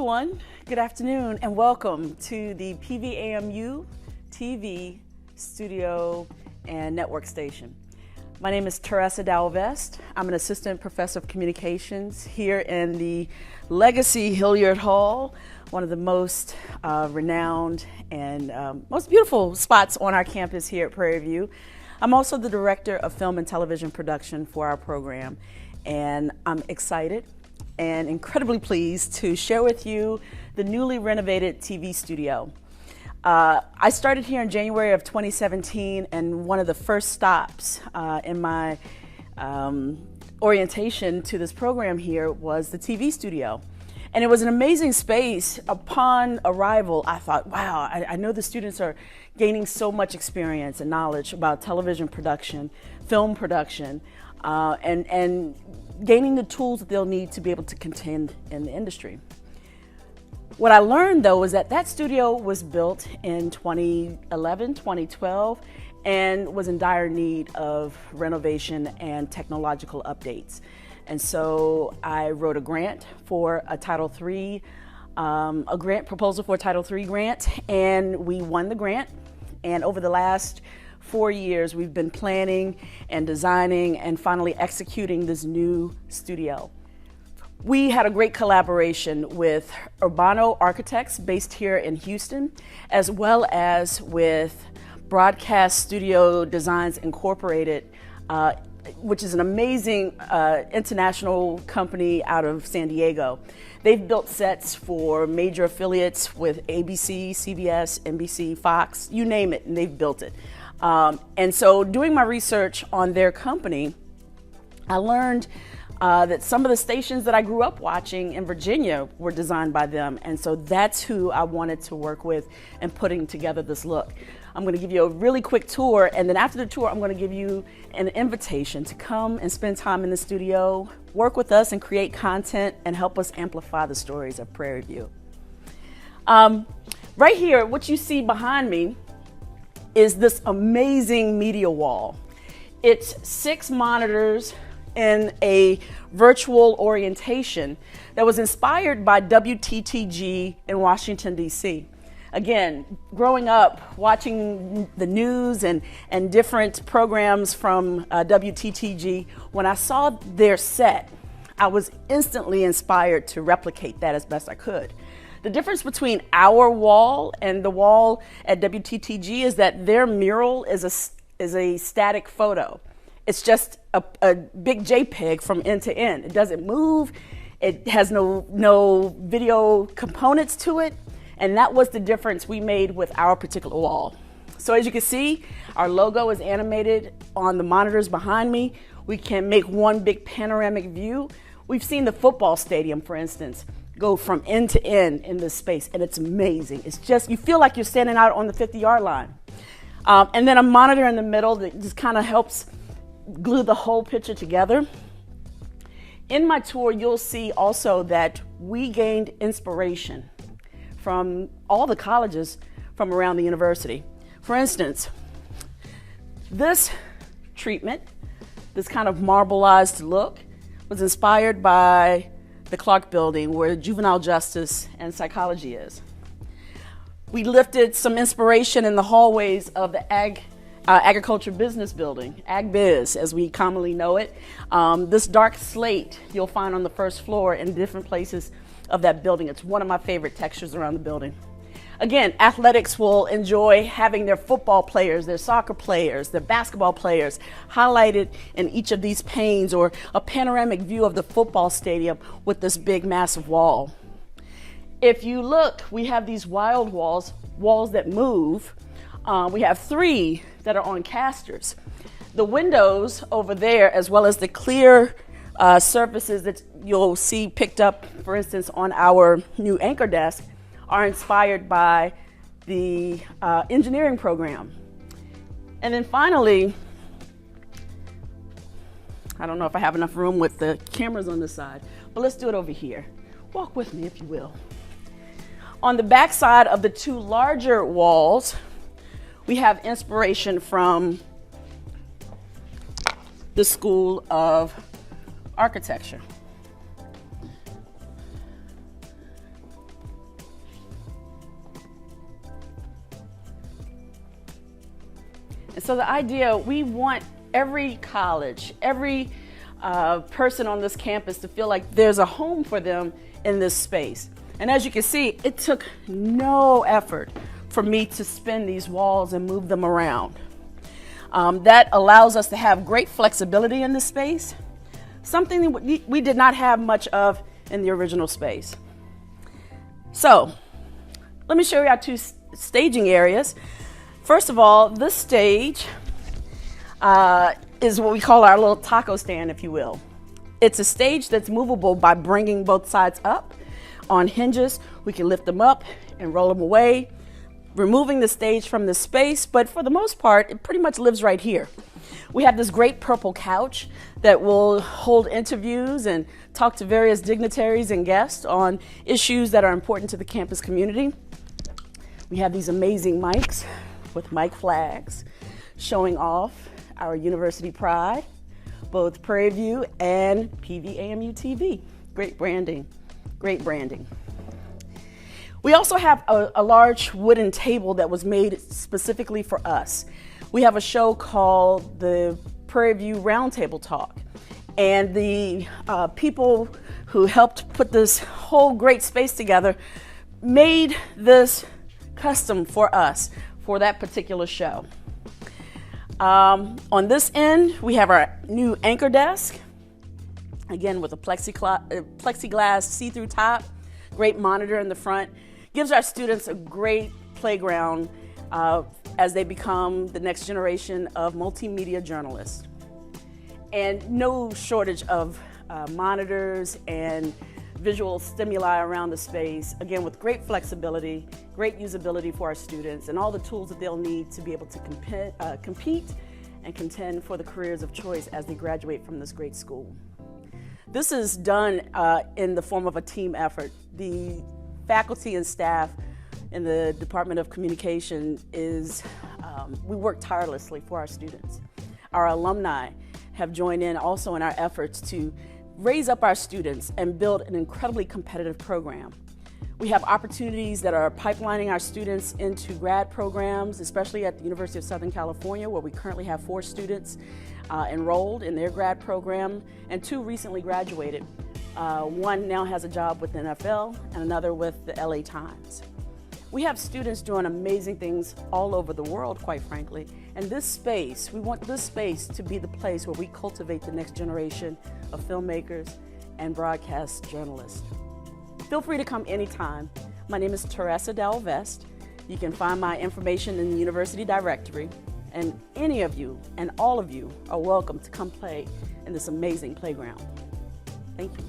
everyone. Good afternoon and welcome to the PVAMU TV studio and network station. My name is Teresa Dalvest. I'm an assistant professor of communications here in the Legacy Hilliard Hall, one of the most renowned and most beautiful spots on our campus here at Prairie View. I'm also the director of film and television production for our program, and I'm excited and incredibly pleased to share with you the newly renovated TV studio. I started here in January of 2017, and one of the first stops in my orientation to this program here was the TV studio. And it was an amazing space. Upon arrival, I thought, wow, I know the students are gaining so much experience and knowledge about television production, film production, and gaining the tools that they'll need to be able to contend in the industry. What I learned, though, is that that studio was built in 2011, 2012, and was in dire need of renovation and technological updates. And so I wrote a grant for a Title III, a grant proposal for a Title III grant, and we won the grant. And over the last 4 years, we've been planning and designing and finally executing this new studio. We had a great collaboration with Urbano Architects based here in Houston, as well as with Broadcast Studio Designs Incorporated, which is an amazing international company out of San Diego. They've built sets for major affiliates with ABC, CBS, NBC, Fox, you name it, and they've built it. And so doing my research on their company, I learned that some of the stations that I grew up watching in Virginia were designed by them. And so that's who I wanted to work with in putting together this look. I'm going to give you a really quick tour, and then after the tour, I'm going to give you an invitation to come and spend time in the studio, work with us and create content and help us amplify the stories of Prairie View. Right here, what you see behind me is this amazing media wall. It's 6 monitors in a virtual orientation that was inspired by WTTG in Washington, D.C. Again, growing up, watching the news and different programs from WTTG, when I saw their set, I was instantly inspired to replicate that as best I could. The difference between our wall and the wall at WTTG is that their mural is a static photo. It's just a big JPEG from end to end. It doesn't move. It has no video components to it. And that was the difference we made with our particular wall. So as you can see, our logo is animated on the monitors behind me. We can make one big panoramic view. We've seen the football stadium, for instance, go from end to end in this space, and it's amazing. It's just, you feel like you're standing out on the 50-yard line. And then a monitor in the middle that just kind of helps glue the whole picture together. In my tour, you'll see also that we gained inspiration from all the colleges from around the university. For instance, this treatment, this kind of marbleized look, was inspired by the Clark Building, where juvenile justice and psychology is. We lifted some inspiration in the hallways of the Agriculture Business Building, AgBiz as we commonly know it. This dark slate you'll find on the first floor in different places of that building. It's one of my favorite textures around the building. Again, athletics will enjoy having their football players, their soccer players, their basketball players highlighted in each of these panes, or a panoramic view of the football stadium with this big massive wall. If you look, we have these wild walls that move. We have 3 that are on casters. The windows over there, as well as the clear surfaces that you'll see picked up, for instance, on our new anchor desk, are inspired by the engineering program. And then finally, I don't know if I have enough room with the cameras on this side, but let's do it over here. Walk with me, if you will. On the back side of the 2 larger walls, we have inspiration from the School of Architecture. So the idea, we want every college, every person on this campus to feel like there's a home for them in this space. And as you can see, it took no effort for me to spin these walls and move them around. That allows us to have great flexibility in this space, something that we did not have much of in the original space. So let me show you our two staging areas. First of all, this stage is what we call our little taco stand, if you will. It's a stage that's movable by bringing both sides up on hinges. We can lift them up and roll them away, removing the stage from the space, but for the most part, it pretty much lives right here. We have this great purple couch that will hold interviews and talk to various dignitaries and guests on issues that are important to the campus community. We have these amazing mics with mic flags showing off our university pride, both Prairie View and PVAMU TV. Great branding, great branding. We also have a large wooden table that was made specifically for us. We have a show called the Prairie View Roundtable Talk, and the people who helped put this whole great space together made this custom for us for that particular show. On this end, we have our new anchor desk, again with a plexiglass see-through top, great monitor in the front. Gives our students a great playground as they become the next generation of multimedia journalists. And no shortage of monitors and visual stimuli around the space, again with great flexibility, great usability for our students, and all the tools that they'll need to be able to compete and contend for the careers of choice as they graduate from this great school. This is done in the form of a team effort. The faculty and staff in the Department of Communication we work tirelessly for our students. Our alumni have joined in also in our efforts to raise up our students and build an incredibly competitive program. We have opportunities that are pipelining our students into grad programs, especially at the University of Southern California, where we currently have 4 students enrolled in their grad program, and 2 recently graduated. One now has a job with the NFL and another with the LA Times. We have students doing amazing things all over the world, quite frankly, and this space, we want this space to be the place where we cultivate the next generation of filmmakers and broadcast journalists. Feel free to come anytime. My name is Teresa Dalvest. You can find my information in the university directory, and any of you and all of you are welcome to come play in this amazing playground. Thank you.